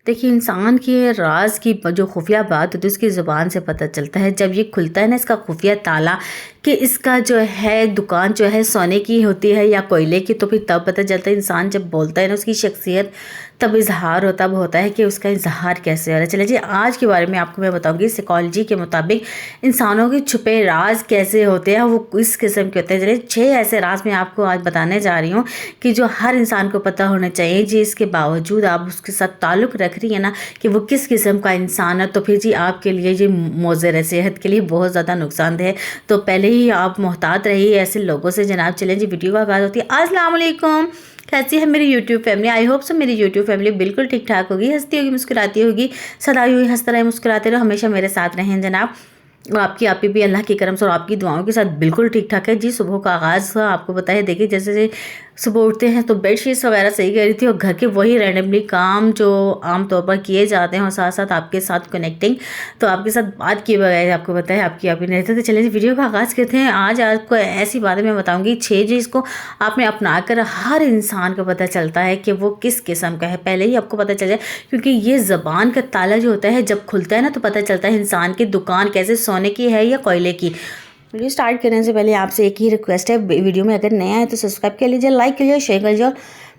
देखिए, इंसान के राज़ की जो खुफ़िया बात होती है उसकी ज़ुबान से पता चलता है। जब ये खुलता है ना इसका खुफ़िया ताला कि इसका जो है दुकान जो है सोने की होती है या कोयले की, तो फिर तब पता चलता है। इंसान जब बोलता है ना उसकी शख्सियत तब इज़हार तब होता है कि उसका इज़हार कैसे हो रहा है। चलिए जी, आज के बारे में आपको मैं बताऊँगी साइकोलॉजी के मुताबिक इंसानों के छुपे राज़ कैसे होते हैं, वो किस किस्म के होते हैं। चलिए 6 ऐसे राज़ मैं आपको आज बताने जा रही हूँ कि जो हर इंसान को पता होना चाहिए जी। इसके बावजूद आप उसके साथ ताल्लुक़ रख रही है ना कि वो किस किस्म का इंसान है, तो फिर जी आपके लिए ये मुज़र है, सेहत के लिए बहुत ज़्यादा नुकसानदेह है। तो पहले ही आप मोहतात रहिए ऐसे लोगों से जनाब। चलें जी, वीडियो का आगाज़ होती है। अस्सलाम वालेकुम, कैसी है मेरी YouTube family? I hope so मेरी यूट्यूब फैमिली बिल्कुल ठीक ठाक होगी, हंसती होगी, मुस्कुराती होगी, सदा यूँ ही हंसते रहे, मुस्कुराते रहो, हमेशा मेरे साथ रहें जनाब। और आपकी आप ही भी अल्लाह के करम से और आपकी दुआओं के साथ बिल्कुल ठीक ठाक है जी। सुबह का आगाज़ हुआ, आपको बताया, देखिए जैसे सुबह उठते हैं तो बेडशीट्स वगैरह सही कर रही थी और घर के वही रैंडमली काम जो आम तौर पर किए जाते हैं और साथ साथ आपके साथ कनेक्टिंग, तो आपके साथ बात किए बगैर आपको बताया आपकी आप ही नहीं रहते। तो चलिए वीडियो का आगाज़ करते हैं। आज आपको ऐसी बातें मैं बताऊंगी 6 जिसको आपने अपना कर हर इंसान को पता चलता है कि वो किस किस्म का है, पहले ही आपको पता चल जाए। क्योंकि ये ज़बान का ताला जो होता है जब खुलता है ना तो पता चलता है इंसान की दुकान कैसे सोने की है या कोयले की। वीडियो स्टार्ट करने से पहले आपसे एक ही रिक्वेस्ट है, वीडियो में अगर नया है तो सब्सक्राइब कर लीजिए, लाइक कर लीजिए, शेयर कर लीजिए और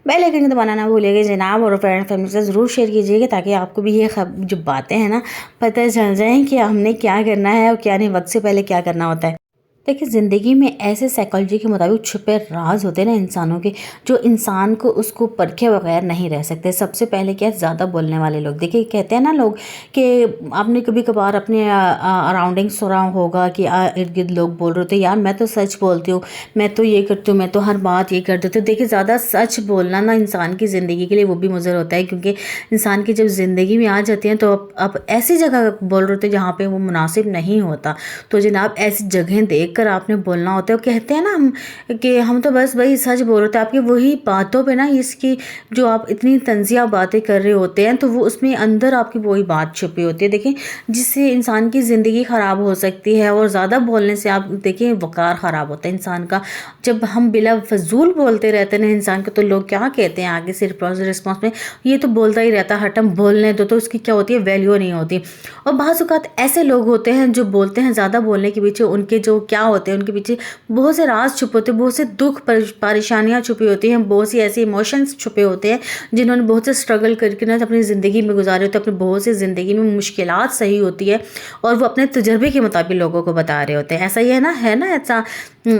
बेल आइकन दबाना ना भूलिएगा जनाब। और फ्रेंड फैमिली से ज़रूर शेयर कीजिएगा ताकि आपको भी ये जो बातें हैं ना पता चल जाए कि हमने क्या करना है और क्या नहीं, वक्त से पहले क्या करना होता है। देखिए, ज़िंदगी में ऐसे साइकोलॉजी के मुताबिक छुपे राज होते हैं ना इंसानों के, जो इंसान को उसको परखे बगैर नहीं रह सकते। सबसे पहले क्या है, ज़्यादा बोलने वाले लोग। देखिए, कहते हैं ना लोग कि आपने कभी कभार अपने अराउंडिंग सुना होगा कि इर्द गिर्द लोग बोल रहे थे, यार मैं तो सच बोलती हूँ, मैं तो ये करती हूँ, मैं तो हर बात ये कर देती हूँ। देखिए, ज़्यादा सच बोलना ना इंसान की ज़िंदगी के लिए वो भी मुज़र होता है, क्योंकि इंसान की जब ज़िंदगी में आ जाती हैं तो अब ऐसी जगह बोल रहे थे जहाँ पर वो मुनासिब नहीं होता। तो जनाब ऐसी जगह देख कर आपने बोलना होता है। कहते हैं ना हम तो बस वही सच बोल रहे थे, आपकी वही बातों पे ना इसकी जो आप इतनी तंजिया बातें कर रहे होते हैं तो वो उसमें अंदर आपकी वही बात छुपी होती है। देखिए, जिससे इंसान की ज़िंदगी ख़राब हो सकती है और ज़्यादा बोलने से आप देखिए वक़ार ख़राब होता है इंसान का। जब हम बिला फजूल बोलते रहते हैं इंसान को, तो लोग क्या कहते हैं आगे से रिस्पॉन्स में, ये तो बोलता ही रहता, हटम बोलने दो, तो उसकी क्या होती है, वैल्यू नहीं होती। और बाज़ औक़ात ऐसे लोग होते हैं जो बोलते हैं, ज़्यादा बोलने के पीछे उनके जो क्या होते हैं, उनके पीछे बहुत से राज छुपे होते हैं, बहुत से दुख परेशानियां छुपी होती हैं, बहुत सी ऐसे इमोशंस छुपे होते हैं जिन्होंने बहुत से स्ट्रगल करके ना अपनी ज़िंदगी में गुजारे होते हैं, अपनी बहुत सी ज़िंदगी में मुश्किलात सही होती है और वो अपने तजर्बे के मुताबिक लोगों को बता रहे होते हैं। ऐसा ही है ना ऐसा?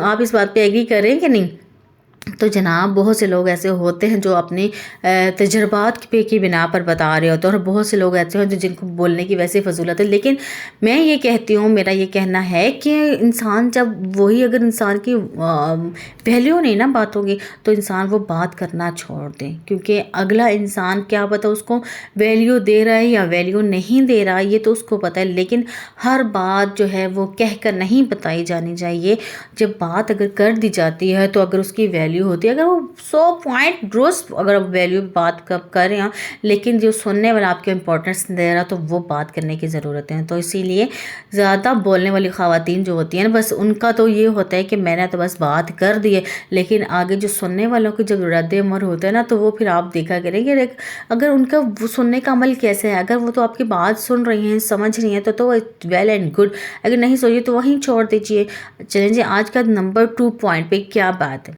आप इस बात पे एग्री कर रहे हैं कि नहीं? तो जनाब बहुत से लोग ऐसे होते हैं जो अपने तजर्बात पे की बिना पर बता रहे होते हैं और बहुत से लोग ऐसे हैं जो जिनको बोलने की वैसे फजूलत है। लेकिन मैं ये कहती हूँ, मेरा ये कहना है कि इंसान जब वही अगर इंसान की वैल्यू नहीं ना बातों की, तो इंसान वो बात करना छोड़ दे, क्योंकि अगला इंसान क्या पता उसको वैल्यू दे रहा है या वैल्यू नहीं दे रहा ये तो उसको पता है। लेकिन हर बात जो है वो कह कर नहीं बताई जानी चाहिए। जब बात अगर कर दी जाती है तो अगर उसकी वैल्यू होती है, अगर वो 100 पॉइंट रोज अगर आप वैल्यू बात कब कर रहे हैं, लेकिन जो सुनने वाला आपको इंपॉर्टेंस दे रहा तो वो बात करने की ज़रूरत है। तो इसीलिए ज़्यादा बोलने वाली ख़वातीन जो होती हैं बस उनका तो ये होता है कि मैंने तो बस बात कर दी है, लेकिन आगे जो सुनने वालों की जब रद्द अमल होता है ना तो वो फिर आप देखा करेंगे अगर उनका वो सुनने का अमल कैसे है। अगर वो तो आपकी बात सुन रही हैं, समझ रही हैं तो वेल एंड गुड, अगर नहीं सोचिए तो वहीं छोड़ दीजिए। चलें जी, आज का नंबर 2 पॉइंट पे क्या बात है।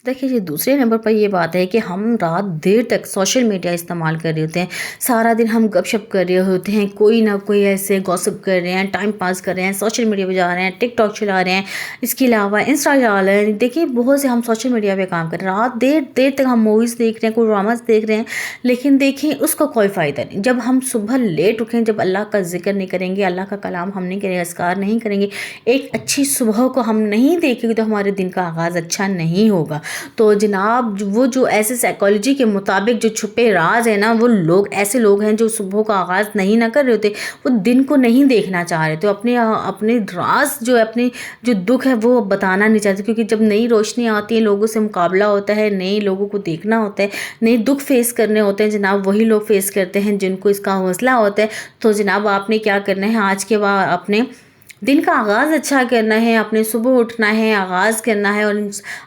देखिए जी, दूसरे नंबर पर ये बात है कि हम रात देर तक सोशल मीडिया इस्तेमाल कर रहे होते हैं। सारा दिन हम गपशप कर रहे होते हैं, कोई ना कोई ऐसे गॉसिप कर रहे हैं, टाइम पास कर रहे हैं, सोशल मीडिया पे जा रहे हैं, टिकटॉक चला रहे हैं, इसके अलावा इंस्टा चला रहे हैं। देखिए, बहुत से हम सोशल मीडिया पे काम कर रहे हैं, रात देर देर तक हम मूवीज़ देख रहे हैं, कोई ड्रामास देख रहे हैं, लेकिन देखिए उसका कोई फ़ायदा नहीं। जब हम सुबह लेट उठें, जब अल्लाह का जिक्र नहीं करेंगे, अल्लाह का कलाम हम नहीं करेंगे, अस्कार नहीं करेंगे, एक अच्छी सुबह को हम नहीं देखेंगे तो हमारे दिन का आगाज़ अच्छा नहीं होगा। तो जनाब वो जो ऐसे साइकोलॉजी के मुताबिक जो छुपे राज है ना, वो लोग ऐसे लोग हैं जो सुबह का आगाज़ नहीं ना कर रहे होते, वो दिन को नहीं देखना चाह रहे, तो अपने राज जो है, अपने जो दुख है वो बताना नहीं चाहते। क्योंकि जब नई रोशनी आती है, लोगों से मुकाबला होता है, नए लोगों को देखना होता है, नए दुख फेस करने होते हैं जनाब, वही लोग फेस करते हैं जिनको इसका हौसला होता है। तो जनाब आपने क्या करना है, आज के बाद अपने दिन का आगाज़ अच्छा करना है, अपने सुबह उठना है, आगाज़ करना है और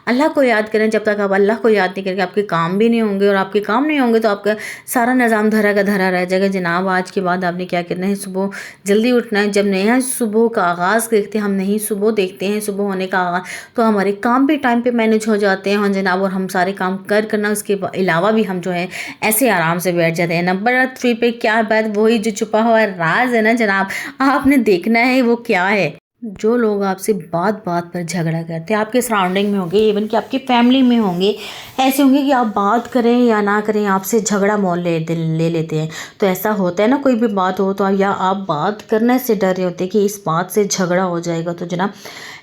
अल्लाह को याद करें। जब तक आप अल्लाह को याद नहीं करेंगे आपके काम भी नहीं होंगे, और आपके काम नहीं होंगे तो आपका सारा निज़ाम धरा का धरा रह जाएगा। जनाब आज के बाद आपने क्या करना है, सुबह जल्दी उठना है। जब नया सुबह का आगाज़ देखते हैं, हम नई सुबह देखते हैं, सुबह होने का आगाज़, तो हमारे काम भी टाइम पे मैनेज हो जाते हैं। हाँ जनाब, और हम सारे काम करना उसके अलावा भी हम जो है ऐसे आराम से बैठ जाते हैं। नंबर 3 पे क्या बात, वही जो छुपा हुआ राज है ना जनाब, आपने देखना है वो क्या है। जो लोग आपसे बात बात पर झगड़ा करते हैं, आपके सराउंडिंग में होंगे, इवन कि आपकी फैमिली में होंगे, ऐसे होंगे कि आप बात करें या ना करें आपसे झगड़ा मोल ले लेते हैं। तो ऐसा होता है ना, कोई भी बात हो तो या आप बात करने से डर रहे होते हैं कि इस बात से झगड़ा हो जाएगा, तो जनाब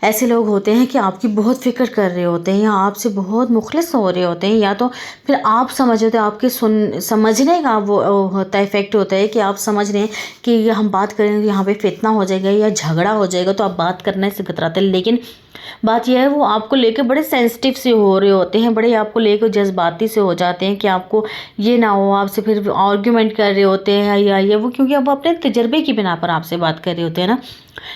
ऐसे लोग होते हैं कि आपकी बहुत फिक्र कर रहे होते हैं या आपसे बहुत मुखलिस हो रहे होते हैं, या तो फिर आप समझ होते हैं, आपके समझने का वो होता है, इफेक्ट होता है कि आप समझ रहे हैं कि हम बात करेंगे यहाँ पे फितना हो जाएगा या झगड़ा हो जाएगा, तो आप बात करने से कतराते हैं। लेकिन बात यह है वो आपको लेके बड़े सेंसिटिव से हो रहे होते हैं, बड़े आपको लेकर जज्बाती से हो जाते हैं कि आपको ये ना हो, आपसे फिर आर्ग्यूमेंट कर रहे होते हैं या ये वो, क्योंकि अब अपने तजर्बे की बिना पर आपसे बात कर रहे होते हैं ना।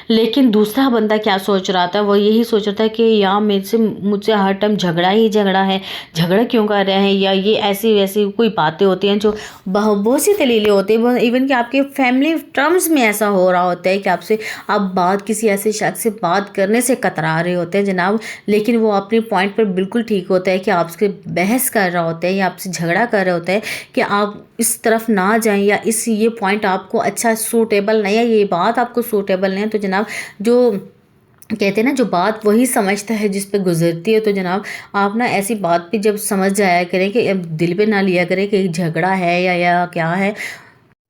लेकिन दूसरा बंदा क्या सोच रहा था, वो यही सोच रहा था कि या मुझसे हर टाइम झगड़ा ही झगड़ा है, झगड़ा क्यों कर रहे हैं, या ये ऐसी वैसी कोई बातें होती हैं जो बहुत सी दलीलें होती हैं। इवन कि आपके फैमिली टर्म्स में ऐसा हो रहा होता है कि आपसे आप बात किसी ऐसे शख्स से बात करने से कतरा रहे होते हैं जनाब, लेकिन वो अपने पॉइंट पर बिल्कुल ठीक होता है कि आपसे बहस कर रहा होता है या आपसे झगड़ा कर रहा होता है कि आप इस तरफ ना जाएं, या ये पॉइंट आपको अच्छा सूटेबल नहीं है, ये बात आपको सूटेबल नहीं है। तो जनाब जो कहते हैं ना, जो बात वही समझता है जिस पे गुजरती है। तो जनाब आप ना ऐसी बात पे जब समझ जाया करें कि अब दिल पे ना लिया करें कि झगड़ा है या क्या है।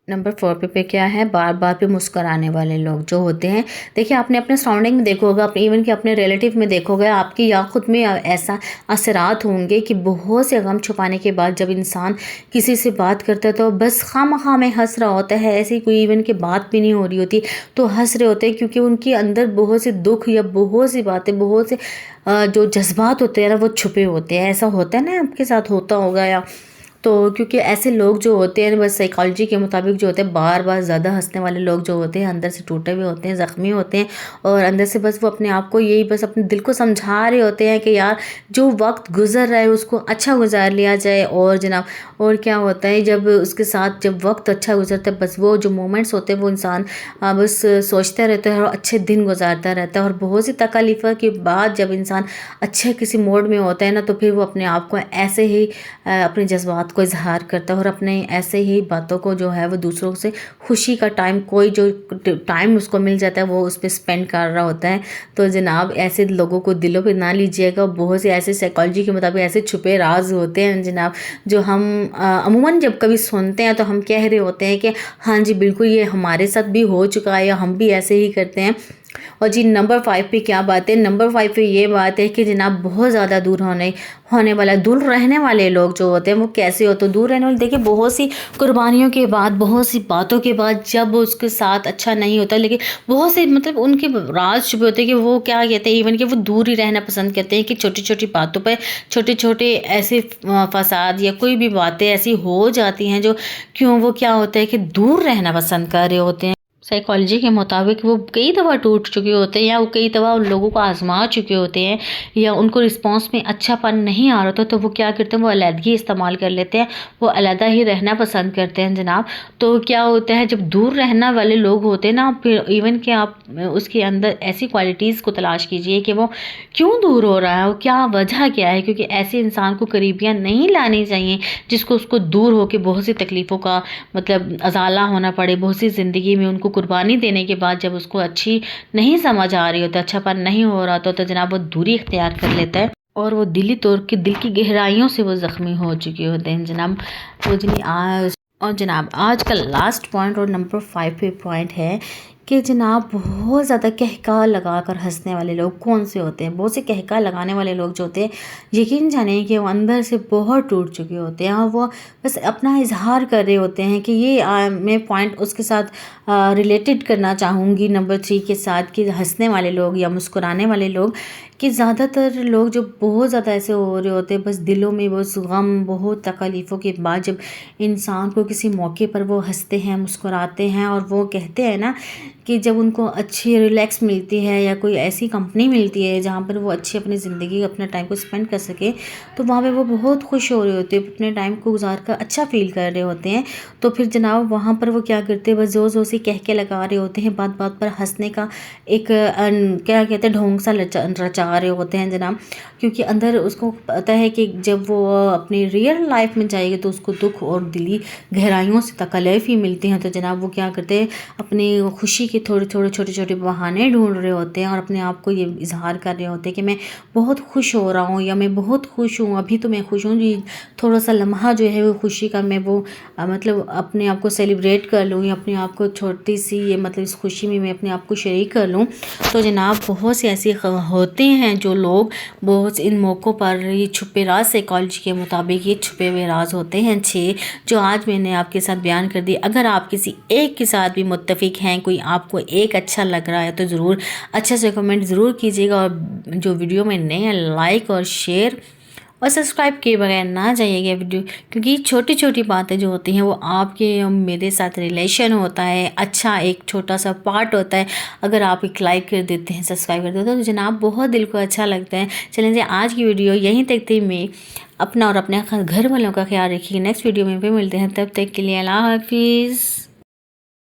नंबर 4 पे क्या है, बार बार पे मुस्कराने वाले लोग जो होते हैं। देखिए आपने अपने सराउंडिंग में देखा होगा, अपने इवन कि अपने रिलेटिव में देखा होगा, आपकी या खुद में ऐसा असरात होंगे कि बहुत से गम छुपाने के बाद जब इंसान किसी से बात करता है तो बस खामखा में हंस रहा होता है, ऐसी कोई इवन की बात भी नहीं हो रही होती तो हंस रहे होते हैं, क्योंकि उनके अंदर बहुत से दुख या बहुत सी बातें, बहुत से जो जज्बात होते हैं ना वो छुपे होते हैं। ऐसा होता है ना, आपके साथ होता होगा या तो, क्योंकि ऐसे लोग जो होते हैं बस साइकोलॉजी के मुताबिक जो होते हैं, बार बार ज़्यादा हंसने वाले लोग जो होते हैं अंदर से टूटे हुए होते हैं, ज़ख्मी होते हैं, और अंदर से बस वो अपने आप को यही बस अपने दिल को समझा रहे होते हैं कि यार जो वक्त गुजर रहा है उसको अच्छा गुजार लिया जाए। और जनाब और क्या होता है, जब उसके साथ जब वक्त अच्छा गुजरता है, बस वो जो मोमेंट्स होते हैं वो इंसान बस सोचता रहता है और अच्छे दिन गुजारता रहता है। और बहुत सी तकलीफ़ों के बाद जब इंसान अच्छे किसी मोड में होता है ना, तो फिर वो अपने आप को ऐसे ही अपने जज्बात को इजहार करता है और अपने ऐसे ही बातों को जो है वो दूसरों से खुशी का टाइम, कोई जो टाइम उसको मिल जाता है वो उस पर स्पेंड कर रहा होता है। तो जनाब ऐसे लोगों को दिलों पे ना लीजिएगा। बहुत से ऐसे साइकोलॉजी के मुताबिक ऐसे छुपे राज होते हैं जनाब, जो हम अमूमन जब कभी सुनते हैं तो हम कह रहे होते हैं कि हाँ जी बिल्कुल ये हमारे साथ भी हो चुका है या हम भी ऐसे ही करते हैं। और जी नंबर 5 पे क्या बात है, नंबर 5 पे ये बात है कि जनाब बहुत ज़्यादा दूर होने वाला, दूर रहने वाले लोग जो होते हैं वो कैसे हो, तो दूर रहने वाले देखिए बहुत सी कुर्बानियों के बाद, बहुत सी बातों के बाद जब उसके साथ अच्छा नहीं होता, लेकिन बहुत से मतलब उनके राज छुपे होते हैं कि वो क्या कहते हैं, इवन कि वो दूर ही रहना पसंद करते हैं कि छोटी छोटी बातों पर छोटे छोटे ऐसे फसाद या कोई भी बातें ऐसी हो जाती हैं जो क्यों वो क्या होता है कि दूर रहना पसंद कर रहे होते हैं। साइकोलॉजी के मुताबिक वो कई दफ़ा टूट चुके होते हैं या वो कई दफ़ा उन लोगों को आजमा चुके होते हैं या उनको रिस्पांस में अच्छापन नहीं आ रहा था, तो वो क्या करते हैं, वो अलहदगी इस्तेमाल कर लेते हैं, वो अलहदा ही रहना पसंद करते हैं जनाब। तो क्या होता है जब दूर रहने वाले लोग होते हैं ना, फिर इवन कि आप उसके अंदर ऐसी क्वालिटीज़ को तलाश कीजिए कि वो क्यों दूर हो रहा है, वो क्या वजह क्या है, क्योंकि ऐसे इंसान को करीबियाँ नहीं लानी चाहिए जिसको उसको दूर होकर बहुत सी तकलीफ़ों का मतलब अजाला होना पड़े, बहुत सी ज़िंदगी में उनको कुर्बानी देने के बाद जब उसको अच्छी नहीं समझ आ रही होती, अच्छापन नहीं हो रहा तो जनाब वो दूरी इख्तियार कर लेता है और वो दिली तौर के दिल की गहराइयों से वो ज़ख्मी हो चुके होते हैं जनाब। और जनाब आज का लास्ट पॉइंट और नंबर 5 पे पॉइंट है कि जनाब बहुत ज़्यादा कहका लगा कर हंसने वाले लोग कौन से होते हैं। बहुत से कहका लगाने वाले लोग जो होते हैं यकीन जाने कि वो अंदर से बहुत टूट चुके होते हैं और वो बस अपना इजहार कर रहे होते हैं कि ये मैं पॉइंट उसके साथ रिलेटेड करना चाहूँगी नंबर 3 के साथ कि हंसने वाले लोग या मुस्कुराने वाले लोग کہ زیادہ تر لوگ جو بہت زیادہ ایسے ہو رہے ہوتے ہیں، بس دلوں میں بس غم، بہت تکلیفوں کے بعد جب انسان کو کسی موقع پر وہ ہنستے ہیں، مسکراتے ہیں، اور وہ کہتے ہیں نا کہ جب ان کو اچھی ریلیکس ملتی ہے یا کوئی ایسی کمپنی ملتی ہے جہاں پر وہ اچھی اپنی زندگی اپنا ٹائم کو اسپینڈ کر سکے، تو وہاں پہ وہ بہت خوش ہو رہے ہوتے ہیں، اپنے ٹائم کو گزار کر اچھا فیل کر رہے ہوتے ہیں۔ تو پھر جناب وہاں پر وہ کیا کرتے ہیں، بس زور زور سے کہہ کے لگا رہے ہوتے ہیں، بات بات پر ہنسنے کا ایک کیا کہتے ہیں ڈھونگ سا رچا رہے ہوتے ہیں جناب، کیونکہ اندر اس کو پتہ ہے کہ جب وہ اپنی ریئل لائف میں جائے گی تو اس کو دکھ اور دلی گہرائیوں سے تکلیف ہی ملتی ہیں۔ تو جناب وہ کیا کرتے ہیں، اپنی خوشی کے تھوڑے تھوڑے چھوٹے چھوٹے بہانے ڈھونڈ رہے ہوتے ہیں اور اپنے آپ کو یہ اظہار کر رہے ہوتے ہیں کہ میں بہت خوش ہو رہا ہوں، یا میں بہت خوش ہوں، ابھی تو میں خوش ہوں جی، تھوڑا سا لمحہ جو ہے وہ خوشی کا میں وہ مطلب اپنے آپ کو سیلیبریٹ کر لوں، یا اپنے آپ کو چھوٹی سی یہ مطلب اس خوشی میں اپنے آپ کو شریک کر لوں۔ تو جناب بہت سے ایسے ہوتے ہیں جو لوگ بہت ان موقعوں پر یہ چھپے راز سائیکالوجی کے مطابق یہ چھپے ہوئے راز ہوتے ہیں 6 جو آج میں نے آپ کے ساتھ بیان کر دی۔ اگر آپ کسی ایک کے ساتھ بھی متفق ہیں، کوئی آپ کو ایک اچھا لگ رہا ہے تو ضرور اچھا سے کمنٹ ضرور کیجیے گا، اور جو ویڈیو میں نئے ہیں لائک اور شیئر اور سبسکرائب کیے بغیر نہ جائیے گا ویڈیو، کیونکہ چھوٹی چھوٹی باتیں جو ہوتی ہیں وہ آپ کے میرے ساتھ ریلیشن ہوتا ہے، اچھا ایک چھوٹا سا پارٹ ہوتا ہے۔ اگر آپ ایک لائک کر دیتے ہیں، سبسکرائب کر دیتے ہیں تو جناب بہت دل کو اچھا لگتا ہے۔ چلیں جی آج کی ویڈیو یہیں تک تھی، میں اپنا اور اپنے گھر والوں کا خیال رکھیے، نیکسٹ ویڈیو میں پھر ملتے ہیں، تب تک کے لیے اللہ حافظ۔